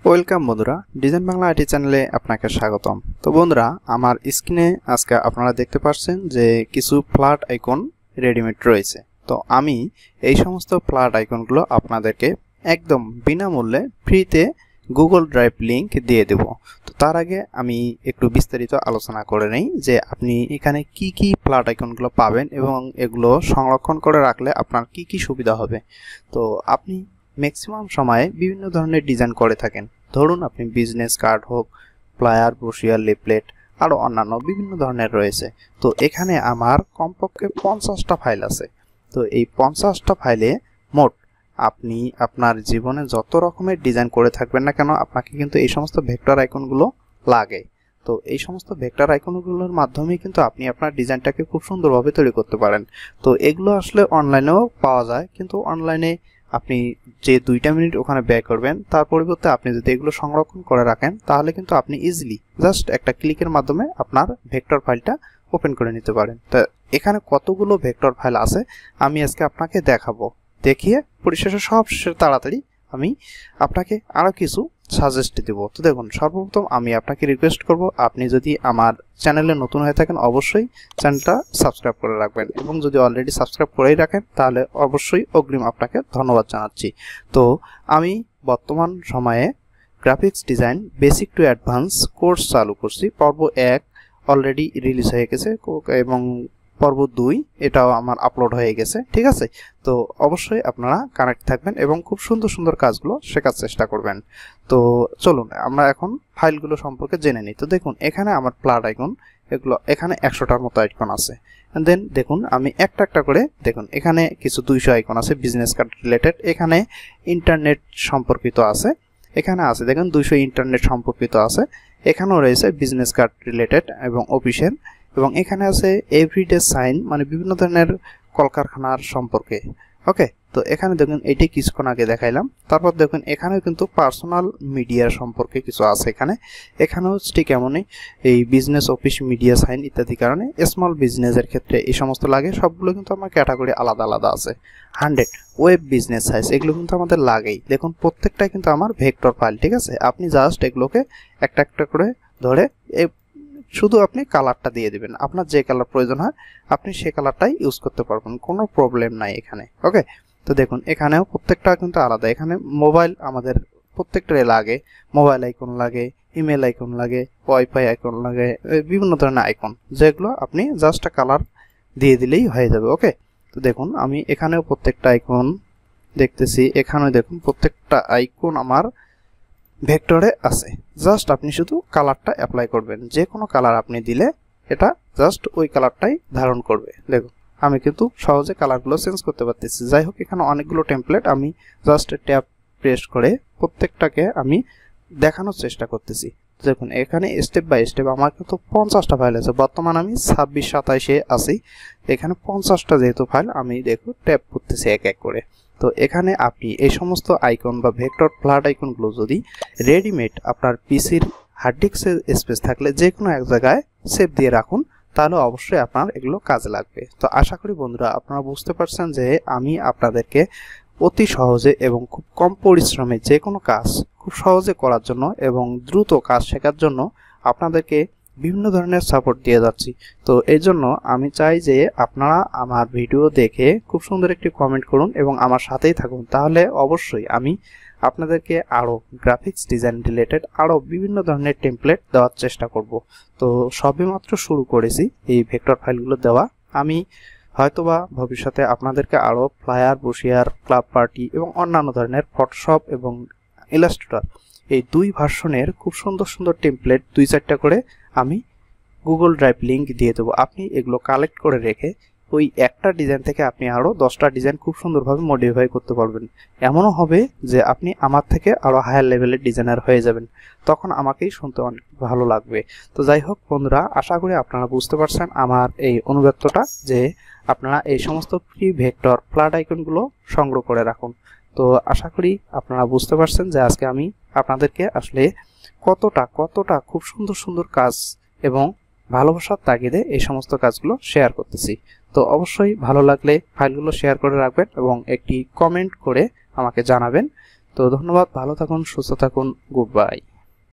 Welcome বন্ধুরা, design Bangla IT চ্যানেলে আপনাকে স্বাগতম। তো বন্ধুরা, আমার স্ক্রিনে আজকে আপনারা দেখতে পাচ্ছেন যে কিছু ফ্ল্যাট আইকন রেডিমেড রয়েছে। তো আমি এই সমস্ত ফ্ল্যাট আইকনগুলো আপনাদেরকে একদম বিনামূল্যে ফ্রিতে গুগল ড্রাইভ লিংক দিয়ে দেব। তো তার আগে আমি একটু বিস্তারিত আলোচনা করে নেই যে আপনি এখানে কি কি ফ্ল্যাট আইকনগুলো পাবেন এবং এগুলো সংরক্ষণ করে রাখলে আপনার কি কি সুবিধা হবে। তো আপনি ম্যাক্সিমাম সময়ে বিভিন্ন ধরনের ডিজাইন করে থাকেন। ধরুন আপনি বিজনেস কার্ড হোক, ফ্লায়ার, ব্রোশিয়ার, লিফলেট আরও অন্যান্য বিভিন্ন ধরনের রয়েছে। তো এখানে আমার কমপক্ষে 50টা ফাইল আছে। তো এই 50টা ফাইলে মোট আপনি আপনার জীবনে যত রকমের ডিজাইন করে থাকবেন না কেন, আপনাকে কিন্তু এই সমস্ত ভেক্টর আইকনগুলো লাগে। তো এই সমস্ত ভেক্টর আইকনগুলোর মাধ্যমে কিন্তু আপনি আপনার ডিজাইনটাকে খুব সুন্দরভাবে তৈরি করতে পারেন। তো এগুলো আসলে অনলাইনেও পাওয়া যায়, কিন্তু অনলাইনে আপনি যে 2টা মিনিট ওখানে ব্যয় করবেন তার পরিবর্তে আপনি যদি এগুলো সংরক্ষণ করে রাখেন তাহলে কিন্তু আপনি ইজিলি জাস্ট একটা ক্লিকের মাধ্যমে আপনার ভেক্টর ফাইলটা ওপেন করে নিতে পারেন। তো এখানে কতগুলো ভেক্টর ফাইল আছে আমি আজকে আপনাকে দেখাবো, দেখিয়ে পরিশেষে সব তাড়াতাড়ি আমি আপনাকে আরও কিছু সাজেস্ট দেব। তো দেখুন, সর্বপ্রথম আমি আপনাকে রিকোয়েস্ট করব, আপনি যদি আমার চ্যানেলে নতুন হয়ে থাকেন অবশ্যই চ্যানেলটা সাবস্ক্রাইব করে রাখবেন, এবং যদি অলরেডি সাবস্ক্রাইব করেই রাখেন তাহলে অবশ্যই অগ্রিম আপনাকে ধন্যবাদ জানাচ্ছি। তো আমি বর্তমান সময়ে graphics design basic to advance course চালু করছি। পর্ব 1 অলরেডি রিলিজ হয়ে গেছে এবং পর্ব 2 এটাও আমার আপলোড হয়ে গেছে, ঠিক আছে। তো অবশ্যই আপনারা কানেক্ট থাকবেন এবং খুব সুন্দর সুন্দর কাজগুলো শেখার চেষ্টা করবেন। তো চলুন আমরা এখন ফাইলগুলো সম্পর্কে জেনে নিই। তো দেখুন, এখানে আমার ফ্ল্যাট আইকন, এগুলো এখানে 100টার মতো আইকন আছে। দেন দেখুন আমি একটা একটা করে দেখুন, এখানে কিছু 200 আইকন আছে বিজনেস কার্ড রিলেটেড, এখানে ইন্টারনেট সম্পর্কিত আছে, এখানে আছে দেখুন 200 ইন্টারনেট সম্পর্কিত আছে, এখানেও রয়েছে বিজনেস কার্ড রিলেটেড এবং অফিসিয়াল, এবং এখানে আছে এভরিডে সাইন মানে বিভিন্ন ধরনের কলকারখানার সম্পর্কে। ওকে, তো এখানে দেখুন এটি কিছুক্ষণ আগে দেখাইলাম। তারপর দেখুন এখানেও কিন্তু পার্সোনাল মিডিয়া সম্পর্কে কিছু আছে। এখানেও ঠিক এমনই এই বিজনেস অফিস মিডিয়া সাইন ইত্যাদি কারণে স্মল বিজনেসের ক্ষেত্রে এই সমস্ত লাগে। সবগুলো কিন্তু আমার ক্যাটাগরি আলাদা আলাদা আছে। 100 ওয়েব বিজনেস সাইজ এগুলো কিন্তু আমাদের লাগেই। দেখুন প্রত্যেকটাই কিন্তু আমার ভেক্টর ফাইল, ঠিক আছে। আপনি জাস্ট এগুলোকে একটা একটা করে ধরে শুধু আপনি কালারটা দিয়ে দিবেন, আপনার যে কালার প্রয়োজন হয় আপনি সেই কালারটাই ইউজ করতে পারবেন, কোনো প্রবলেম নাই এখানে। ওকে, তো দেখুন এখানেও প্রত্যেকটা কিন্তু আলাদা। এখানে মোবাইল আমাদের প্রত্যেকটারে লাগে, মোবাইল আইকন লাগে, ইমেল আইকন লাগে, ওয়াইফাই আইকন লাগে, বিভিন্ন ধরনের আইকন, যেগুলো আপনি জাস্ট কালার দিয়ে দিলেই হয়ে যাবে। ওকে, তো দেখুন আমি এখানেও প্রত্যেকটা আইকন দেখতেছি, এখানেও দেখুন প্রত্যেকটা আইকন আমার ভেক্টরে আছে। জাস্ট আপনি শুধু কালারটা অ্যাপ্লাই করবেন, যে কোনো কালার আপনি দিলে এটা জাস্ট ওই কালারটাই ধারণ করবে। দেখুন আমি কিন্তু সহজে কালারগুলো চেঞ্জ করতে পারতেছি। যাই হোক, এখানে অনেকগুলো টেমপ্লেট, আমি জাস্ট ট্যাব প্রেস করে প্রত্যেকটাকে আমি দেখানোর চেষ্টা করতেছি। দেখুন এখানে স্টেপ বাই স্টেপ আমার কিন্তু 50টা ফাইল আছে। বর্তমান আমি 26-27-এ আছি। এখানে 50টা যেহেতু ফাইল আমি দেখুন ট্যাব করতেছি এক এক করে। তো এখানে আপনি এই সমস্ত আইকন বা ভেক্টর ফ্ল্যাট আইকনগুলো যদি রেডিমেড আপনার পিসির হার্ড ডিস্কের স্পেস থাকলে যে কোনো এক জায়গায় সেভ দিয়ে রাখুন, তাহলে অবশ্যই আপনার এগুলো কাজে লাগবে। তো আশা করি বন্ধুরা আপনারা বুঝতে পারছেন যে আমি আপনাদেরকে অতি সহজে এবং খুব কম পরিশ্রমে যে কোনো কাজ খুব সহজে করার জন্য এবং দ্রুত কাজ শেখার জন্য আপনাদেরকে বিভিন্ন ধরনের সাপোর্ট দিয়ে যাচ্ছি। তো এই জন্য আমি চাই যে আপনারা আমার ভিডিও দেখে খুব সুন্দর একটি কমেন্ট করুন এবং আমার সাথেই থাকুন, তাহলে অবশ্যই আমি আপনাদেরকে আরও গ্রাফিক্স ডিজাইন রিলেটেড আরও বিভিন্ন ধরনের টেমপ্লেট দেওয়ার চেষ্টা করব। তো সবেমাত্র শুরু করেছি এই ভেক্টর ফাইলগুলো দেওয়া। আমি হয়তোবা ভবিষ্যতে আপনাদেরকে আরও ফ্লায়ার, ব্রোশিয়ার, ক্লাব পার্টি এবং অন্যান্য ধরনের ফটোশপ এবং ইলাস্ট্রেটর এই 2 ভার্সনের খুব সুন্দর সুন্দর টেমপ্লেট 2-4টা করে আমি গুগল ড্রাইভ লিংক দিয়ে দেবো। আপনি এগুলো কালেক্ট করে রেখে ওই একটা ডিজাইন থেকে আপনি আরও 10টা ডিজাইন খুব সুন্দরভাবে মডিফাই করতে পারবেন। এমনও হবে যে আপনি আমার থেকে আরও হায়ার লেভেলের ডিজাইনার হয়ে যাবেন, তখন আমাকেই শুনতে অনেক ভালো লাগবে। তো যাই হোক বন্ধুরা, আশা করি আপনারা বুঝতে পারছেন আমার এই অনুব্যক্তটা, যে আপনারা এই সমস্ত ফ্রি ভেক্টর ফ্ল্যাট আইকনগুলো সংগ্রহ করে রাখুন। তো আশা করি আপনারা বুঝতে পারছেন যে আজকে আমি আপনাদেরকে আসলে কতটা খুব সুন্দর সুন্দর কাজ এবং ভালোবাসার তাগিদে এই সমস্ত কাজগুলো শেয়ার করতেছি। তো অবশ্যই ভালো লাগলে ফাইলগুলো শেয়ার করে রাখবেন এবং একটি কমেন্ট করে আমাকে জানাবেন। তো ধন্যবাদ, ভালো থাকুন, সুস্থ থাকুন, গুড বাই।